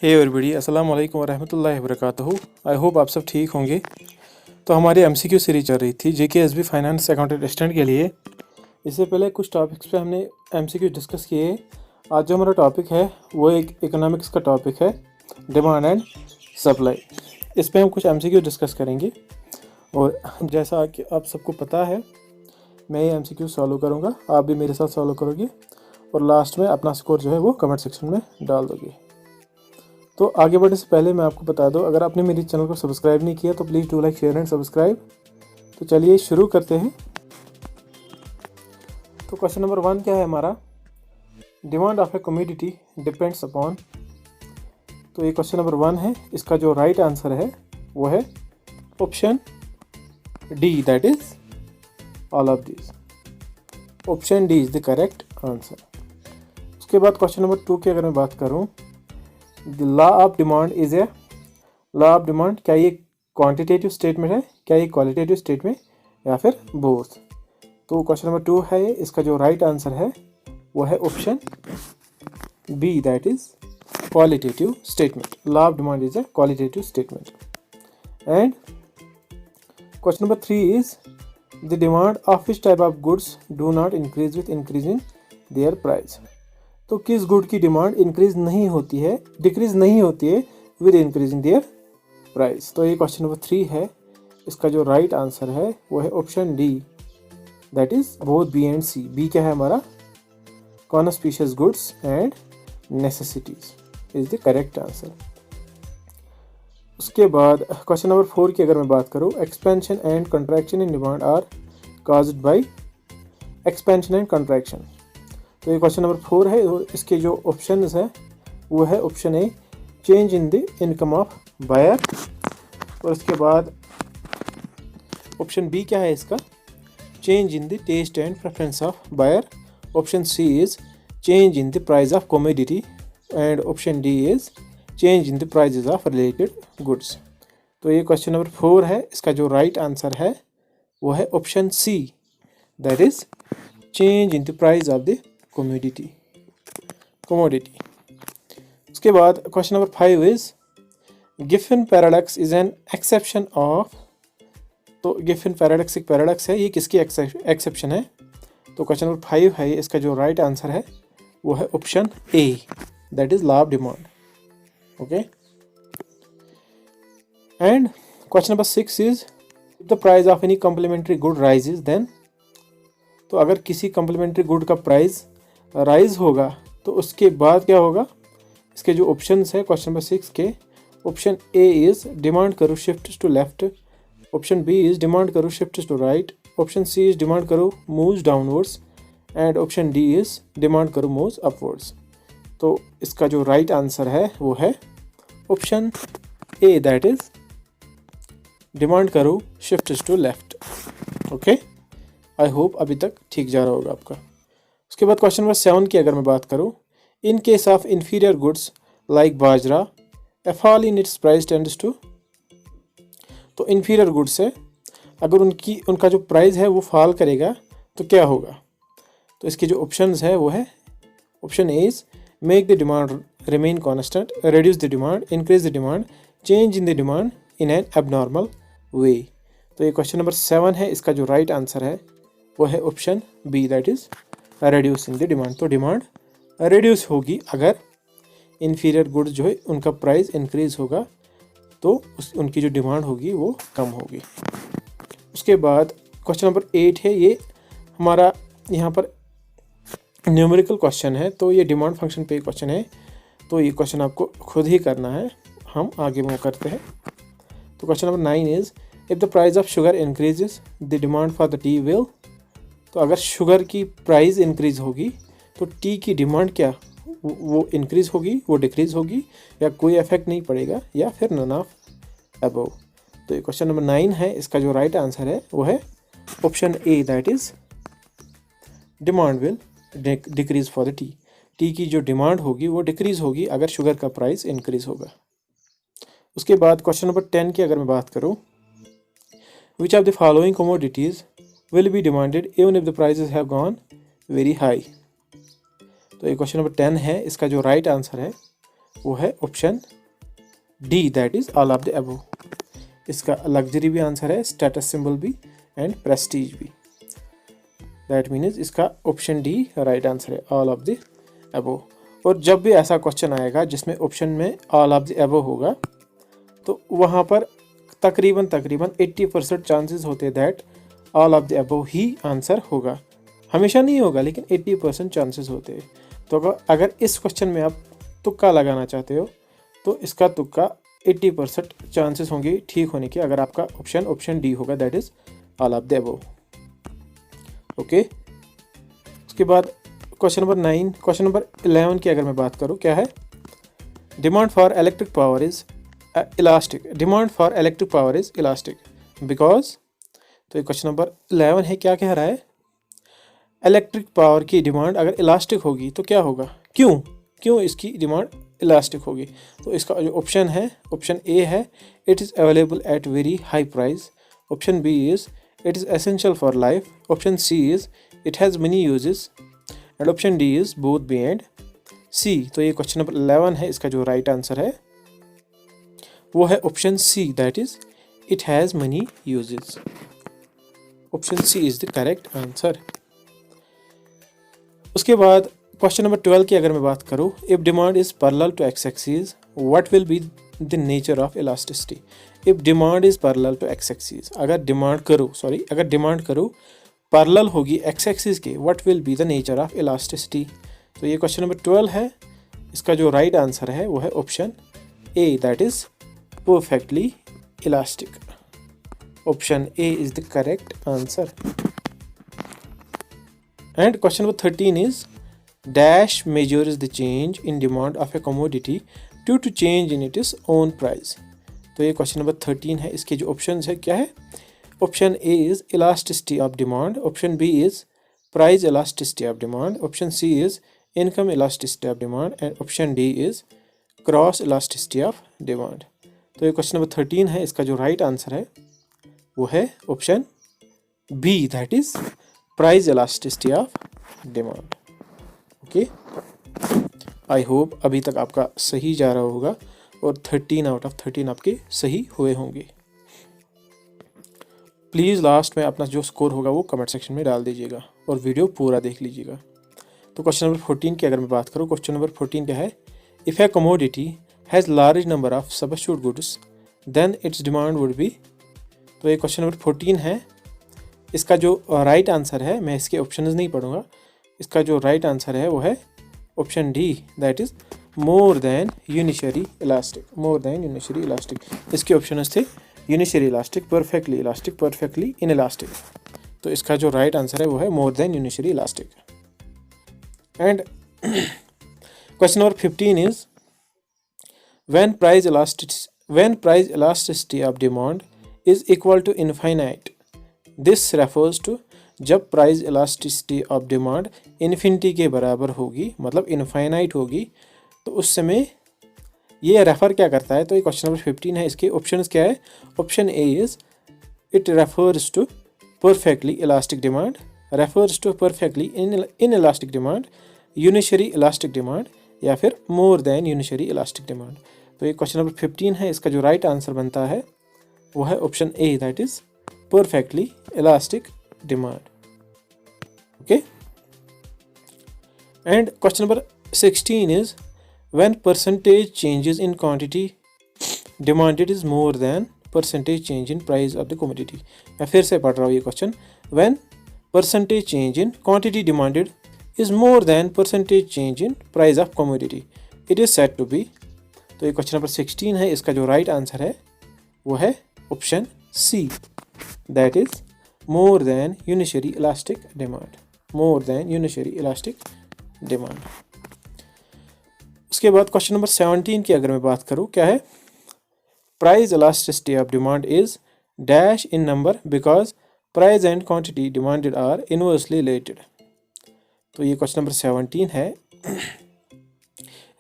Hey everybody, अस्सलाम वालेकुम वरहमतुल्लाहि वबरकातुहू। आई होप आप सब ठीक होंगे। तो हमारी एमसीक्यू सीरीज चल रही थी जेकेएसबी फाइनेंस अकाउंटेंट असिस्टेंट के लिए। इससे पहले कुछ टॉपिक्स पे हमने एमसीक्यू डिस्कस किए। आज जो हमारा टॉपिक है वो एक इकोनॉमिक्स का टॉपिक है, डिमांड एंड सप्लाई। इस पर हम कुछ एमसीक्यू डिस्कस करेंगे और जैसा कि आप सबको पता है मैं ये एमसीक्यू सॉल्व करूँगा, आप भी मेरे साथ सॉल्व करोगे और लास्ट में अपना स्कोर जो है वो कमेंट सेक्शन में डाल दोगे। तो आगे बढ़ने से पहले मैं आपको बता दूं, अगर आपने मेरे चैनल को सब्सक्राइब नहीं किया तो please do like share and subscribe. तो चलिए शुरू करते हैं। तो क्वेश्चन नंबर 1 क्या है हमारा, demand of A commodity depends upon. तो ये क्वेश्चन नंबर 1 है। इसका जो राइट आंसर है वो है option D, that is all of this. Option D is the correct answer. उसके बाद क्वेश्चन नंबर 2 की अगर मैं बात करूँ, the law of demand is a law of demand, क्या ये क्वांटिटेटिव स्टेटमेंट है, क्या ये क्वालिटेटिव स्टेटमेंट या फिर बोथ। तो क्वेश्चन नंबर 2 है ये। इसका जो राइट आंसर है वो है option B, that is qualitative statement. Law of demand is a qualitative statement. And question number 3 is the demand of which type of goods do not increase with increasing their price. तो किस good की demand increase नहीं होती है, decrease नहीं होती है with increasing their price. तो ये क्वेश्चन नंबर 3 है। इसका जो राइट आंसर है वो है option D, that is both B and C. B क्या है हमारा, conspicuous goods and necessities is the correct answer. उसके बाद क्वेश्चन नंबर 4 की अगर मैं बात करूँ, expansion and contraction in demand are caused by expansion and contraction. तो ये क्वेश्चन नंबर 4 है और इसके जो ऑप्शन है वो है option A, change in the income of buyer. और उसके बाद ऑप्शन बी क्या है इसका, change in the taste and preference of buyer. Option C is change in the price of commodity and option D is change in the prices of related goods. तो ये question number 4 है। इसका जो right answer है वो है option C, that is change in the price of the commodity. उसके बाद question number 5 is Giffen paradox is an exception of. तो गिफिन पैराडॉक्स एक पैराडॉक्स है, ये किसकी एक्सेप्शन है। तो क्वेश्चन नंबर 5 है। इसका जो राइट आंसर है वो है option A, that is law of demand. Okay. And question number 6 is the price of any complementary good rises then. तो अगर किसी कॉम्प्लीमेंट्री गुड का प्राइस राइज होगा तो उसके बाद क्या होगा। इसके जो ऑप्शंस है क्वेश्चन नंबर 6 के, option A is demand curve shift to left, option B is demand curve shift to right, option C is demand curve moves downwards and option D is demand curve moves upwards. तो इसका जो right answer है वो है option A, that is demand curve shift to left. Okay, I hope अभी तक ठीक जा रहा होगा आपका। उसके बाद क्वेश्चन नंबर 7 की अगर मैं बात करूं, in case of inferior goods like bajra a fall in its price tends to. तो इंफीरियर गुड्स है, अगर उनका जो प्राइस है वो फॉल करेगा तो क्या होगा। तो इसके जो ऑप्शंस है वो है option A is make the demand remain constant, reduce the demand, increase the demand, change in the demand in an abnormal way. तो ये क्वेश्चन नंबर 7 है। इसका जो राइट आंसर है वो है option B, that is reducing the demand. तो demand reduce होगी अगर इन्फीरियर गुड्स जो है उनका प्राइस इंक्रीज होगा तो उनकी जो डिमांड होगी वो कम होगी। उसके बाद क्वेश्चन नंबर 8 है। ये हमारा यहाँ पर न्यूमेरिकल क्वेश्चन है, तो ये डिमांड फंक्शन पे क्वेश्चन है, तो ये क्वेश्चन आपको खुद ही करना है। हम आगे मूव करते हैं। तो question number 9 is if the price of sugar increases the demand for the T will. तो अगर शुगर की प्राइस इंक्रीज होगी तो टी की डिमांड क्या, वो इंक्रीज होगी, वो डिक्रीज होगी, या कोई इफेक्ट नहीं पड़ेगा, या फिर नन ऑफ अबव। तो ये क्वेश्चन नंबर 9 है। इसका जो राइट आंसर है वो है option A, that is demand will decrease for the T. T की जो डिमांड होगी वो डिक्रीज होगी अगर शुगर का प्राइस इंक्रीज होगा। उसके बाद क्वेश्चन नंबर 10 की अगर मैं बात करूँ, which of the following commodities will be demanded even if the prices have gone very high। तो ये क्वेश्चन नंबर 10 है। इसका जो राइट आंसर है वो है option D, that is all of the above. इसका लग्जरी भी आंसर है, स्टेटस सिंबल भी एंड प्रेस्टीज भी। दैट मीन्स इसका ऑप्शन डी राइट आंसर है, ऑल ऑफ द अबव। और जब भी ऐसा क्वेश्चन आएगा जिसमें ऑप्शन में ऑल ऑफ द अबव होगा तो वहाँ पर तकरीबन 80% चांसेस होते that all of the above he answer होगा। हमेशा नहीं होगा लेकिन 80% चांसेस होते हैं। तो अगर इस क्वेश्चन में आप तुक्का लगाना चाहते हो तो इसका तुक्का 80% चांसेस होंगे ठीक होने के, अगर आपका ऑप्शन डी होगा, that is all of the above. Okay, उसके बाद क्वेश्चन नंबर 9, क्वेश्चन नंबर 11 की अगर मैं बात करूँ, क्या है? Demand for electric power is elastic. Demand for electric power is elastic because, तो ये क्वेश्चन नंबर 11 है, क्या कह रहा है? इलेक्ट्रिक पावर की डिमांड अगर इलास्टिक होगी तो क्या होगा? क्यों इसकी डिमांड इलास्टिक होगी? तो इसका जो ऑप्शन है, ऑप्शन ए है it is available at very high price, option B is it is essential for life, option C is it has many uses and option D is both B and C. तो ये question number 11 है, इसका जो right answer है वो है option C, that is it has many uses. Option C is the correct answer. उसके बाद क्वेश्चन नंबर 12 की अगर मैं बात करूँ, if demand is parallel to X axis what will be the nature of elasticity. If demand is parallel to X axis, अगर demand करूँ parallel होगी एक्स एक्सिस के, what will be the nature of elasticity. तो ये question number 12 है, इसका जो right answer है वो है option A, that is perfectly elastic. Option A is the correct answer. And question number 13 is dash measures the change in demand of a commodity due to change in its own price। तो ये question number 13 है, इसके जो options है क्या है? Option A is elasticity of demand, option B is price elasticity of demand, option C is income elasticity of demand and option D is cross elasticity of demand. तो ये question number 13 है, इसका जो right answer है वो है option B, that is price elasticity of demand. Okay, I hope अभी तक आपका सही जा रहा होगा और 13 आउट ऑफ 13 आपके सही हुए होंगे। प्लीज़ लास्ट में अपना जो स्कोर होगा वो कमेंट सेक्शन में डाल दीजिएगा और वीडियो पूरा देख लीजिएगा। तो क्वेश्चन नंबर 14 की अगर मैं बात करूँ, क्वेश्चन नंबर 14 क्या है? If a commodity has large number of substitute goods then its demand would be. तो ये क्वेश्चन नंबर 14 है, इसका जो राइट आंसर है, मैं इसके ऑप्शंस नहीं पढ़ूंगा, इसका जो राइट आंसर है वो है option D, that is more than unitary elastic. More than unitary elastic, इसके ऑप्शंस थे unitary elastic, perfectly elastic, perfectly inelastic. तो इसका जो राइट आंसर है वो है more than unitary elastic. And question number 15 is when price elasticity of demand is equal to infinite, this refers to, जब price elasticity of demand infinity के बराबर होगी, मतलब इनफाइनाइट होगी, तो उस समय ये रेफर क्या करता है? तो ये क्वेश्चन नंबर 15 है, इसके ऑप्शंस क्या है? Option A is it refers to perfectly elastic demand, refers to perfectly inelastic demand, unitary elastic demand, या फिर more than unitary elastic demand. तो ये क्वेश्चन नंबर 15 है, इसका जो राइट आंसर बनता है वो है option A, that is perfectly elastic demand. Okay, and question number 16 is when percentage changes in quantity demanded is more than percentage change in price of the commodity। मैं फिर से पढ़ रहा हूँ ये question, when percentage change in quantity demanded is more than percentage change in price of commodity it is said to be। तो ये question number 16 है, इसका जो राइट आंसर है वो है option C, that is more than unitary elastic demand, more than unitary elastic demand। उसके बाद क्वेश्चन नंबर 17 की अगर मैं बात करूँ, क्या है? Price elasticity of demand is dash in number because price and quantity demanded are inversely related. तो ये क्वेश्चन नंबर 17 है,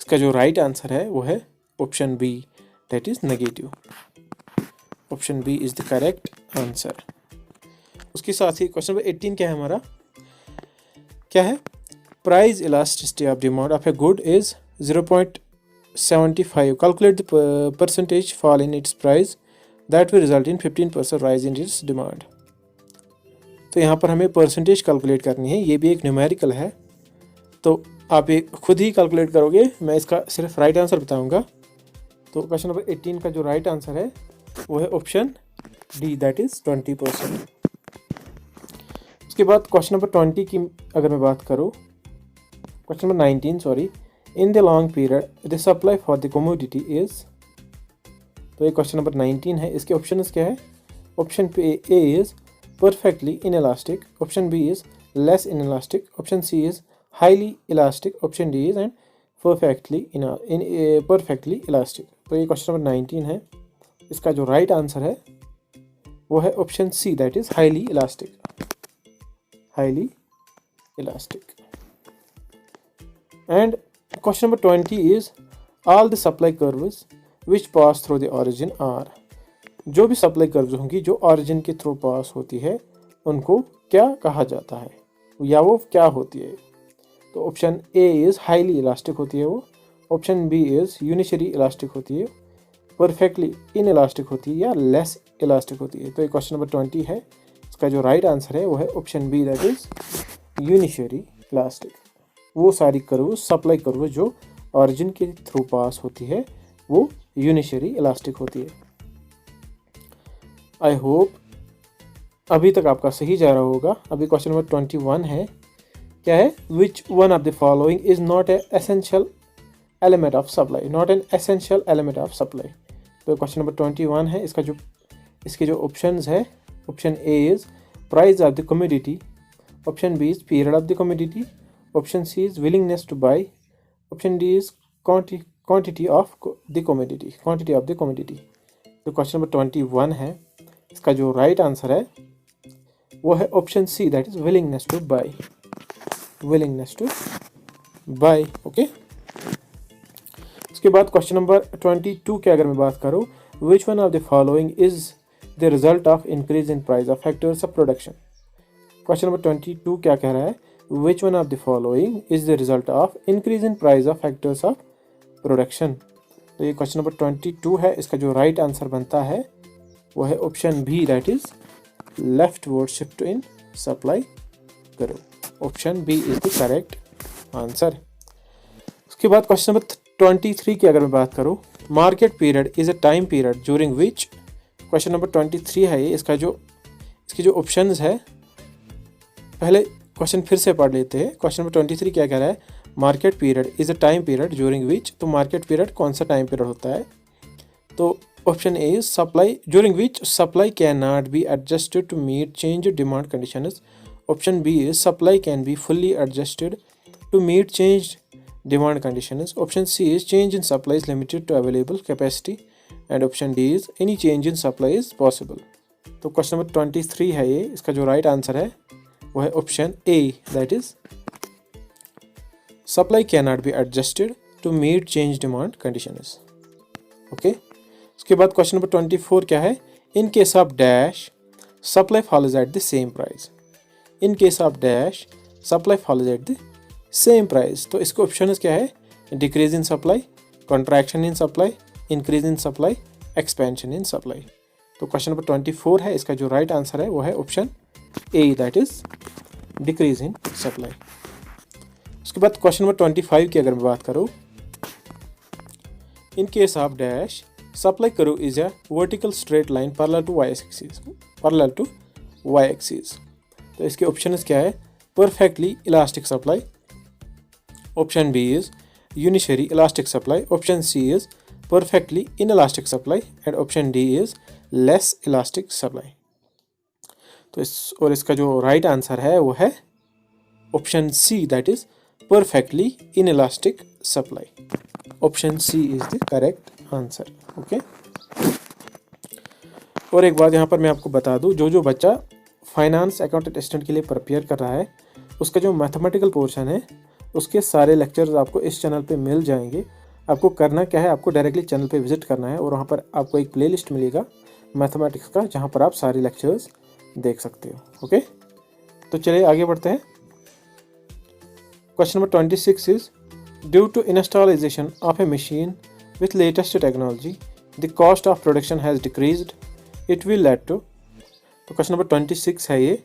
इसका जो राइट आंसर है वो है option B, that is negative. Option B is the correct answer. उसके साथ ही क्वेश्चन नंबर 18 क्या है हमारा? क्या है? Price elasticity of demand of a good is 75, calculate the percentage fall in its price that will result in 15% rise in its demand। तो यहाँ पर हमें परसेंटेज कैलकुलेट करनी है, ये भी एक न्यूमेरिकल है, तो आप ये खुद ही कैलकुलेट करोगे, मैं इसका सिर्फ राइट आंसर बताऊंगा। तो क्वेश्चन नंबर 18 का जो राइट आंसर है वो है ऑप्शन डी, दैट इज 20%। उसके बाद क्वेश्चन नंबर 20 की अगर मैं बात करूँ, question number 19 sorry, in the long period the supply for the commodity is. तो ये क्वेश्चन नंबर 19 है, इसके ऑप्शन क्या है? Option A is perfectly inelastic, option B is less inelastic, option C is highly elastic, option D is and perfectly elastic. तो ये question number 19 है, इसका जो राइट आंसर है वो है option C, that is highly elastic, highly elastic. And question number 20 is all the supply curves which pass through the origin are. जो भी सप्लाई कर्व्स होंगी जो ओरिजिन के थ्रू पास होती है उनको क्या कहा जाता है या वो क्या होती है? तो option A is highly elastic होती है वो, option B is unitary elastic होती है, परफेक्टली इन इलास्टिक होती है या लेस इलास्टिक होती है। तो ये क्वेश्चन नंबर 20 है, इसका जो राइट आंसर है वो है option B, that is unitary elastic. वो सारी कर्व, सप्लाई कर्व जो ऑरिजिन के थ्रू पास होती है वो यूनिशरी इलास्टिक होती है। आई होप अभी तक आपका सही जा रहा होगा। अभी क्वेश्चन नंबर 21 है, क्या है? Which one of the following is not a essential element of supply, not an essential element of supply. तो क्वेश्चन नंबर 21 है, इसके जो ऑप्शंस है, option A is price of the commodity, option B is period of the commodity, option C is willingness to buy, option D is quantity of the commodity, quantity of the commodity. तो question number 21 है, इसका जो right answer है वो है option C, that is willingness to buy, willingness to buy. Okay, उसके बाद question number 22 की अगर मैं बात करूं, विच one of the following is the result of increase in price of factors of production. Question number 22 क्या कह रहा है? Which one of the following is the result of increase in price of factors of production. तो ये question number 22 है, इसका जो right answer बनता है वो है option B, that is leftward shift in supply curve. Option B is the correct answer. उसके बाद क्वेश्चन नंबर 23 की अगर मैं बात करूँ, market period is a time period during which. Question number 23 है ये, इसकी जो ऑप्शंस है, पहले क्वेश्चन फिर से पढ़ लेते हैं। क्वेश्चन नंबर 23 क्या कह रहा है? Market period is a time period during which. तो मार्केट पीरियड कौन सा टाइम पीरियड होता है? तो option A is supply, during which supply can not be adjusted to meet change demand conditions. Option B is supply can be fully adjusted to meet change demand conditions. Option C is change in supply is limited to available capacity, and option D is any change in supply is possible. तो question number 23 है ये, इसका जो right answer है वो है option A, that is supply can not be adjusted to meet change demand conditions. Okay, उसके बाद क्वेश्चन नंबर 24 क्या है? In case of dash supply follows at the same price. In case of dash supply follows at the same price. तो इसके option क्या है? Decrease in supply, contraction in supply, increase in supply, expansion in supply. तो question number 24 है, इसका जो right answer है वो है option A, that is decrease in supply. उसके बाद क्वेश्चन नंबर 25 की अगर मैं बात करूँ, in case of dash supply curve is a vertical straight line parallel to Y axis, parallel to Y axis. तो इसके ऑप्शन क्या है? Perfectly elastic supply, option B is unitary elastic supply, option C is perfectly inelastic supply, and option D is less elastic supply। तो इसका जो right answer है वो है option C, that is perfectly inelastic supply। Option C is the correct answer. Okay, और एक बात यहाँ पर मैं आपको बता दूँ, जो बच्चा फाइनेंस अकाउंटेंट असिस्टेंट के लिए प्रिपेयर कर रहा है उसका जो मैथमेटिकल पोर्शन है उसके सारे लेक्चर्स आपको इस चैनल पे मिल जाएंगे। आपको करना क्या है? आपको डायरेक्टली चैनल पे विजिट करना है और वहाँ पर आपको एक प्लेलिस्ट मिलेगा मैथमेटिक्स का, जहाँ पर आप सारे लेक्चर्स देख सकते हो। ओके, तो चलिए आगे बढ़ते हैं। Question number 26 is due to installation of a machine with latest technology the cost of production has decreased it will lead to. तो क्वेश्चन नंबर 26 है ये,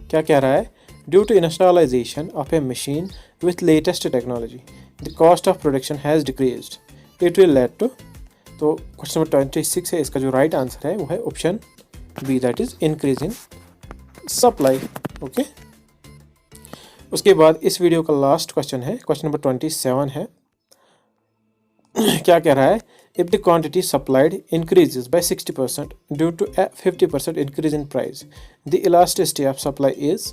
क्या कह रहा है, due to installization of a machine with latest technology the cost of production has decreased it will lead to. तो question number 26 है, इसका जो राइट आंसर है वो है option B, that is increase in supply. Okay, उसके बाद इस वीडियो का लास्ट क्वेश्चन है, क्वेश्चन नंबर 27 है। क्या कह रहा है, if the quantity supplied increases by 60% due to 50% increase in price the elasticity of supply is.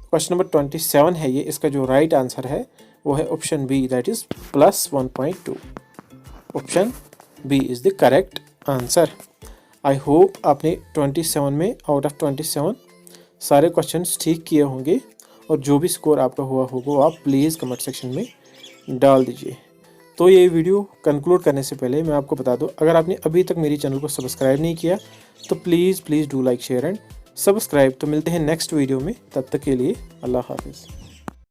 Question number 27 है ये, इसका जो राइट आंसर है वो है option B, that is +1.2। Option B is the correct answer. I hope आपने 27 में out of 27 सारे क्वेश्चंस ठीक किए होंगे, और जो भी स्कोर आपका हुआ होगा वो आप प्लीज़ कमेंट सेक्शन में डाल दीजिए। तो ये वीडियो कंक्लूड करने से पहले मैं आपको बता दूं, अगर आपने अभी तक मेरी चैनल को सब्सक्राइब नहीं किया तो please do like share and subscribe. तो मिलते हैं नेक्स्ट वीडियो में, तब तक के लिए अल्लाह हाफिज़।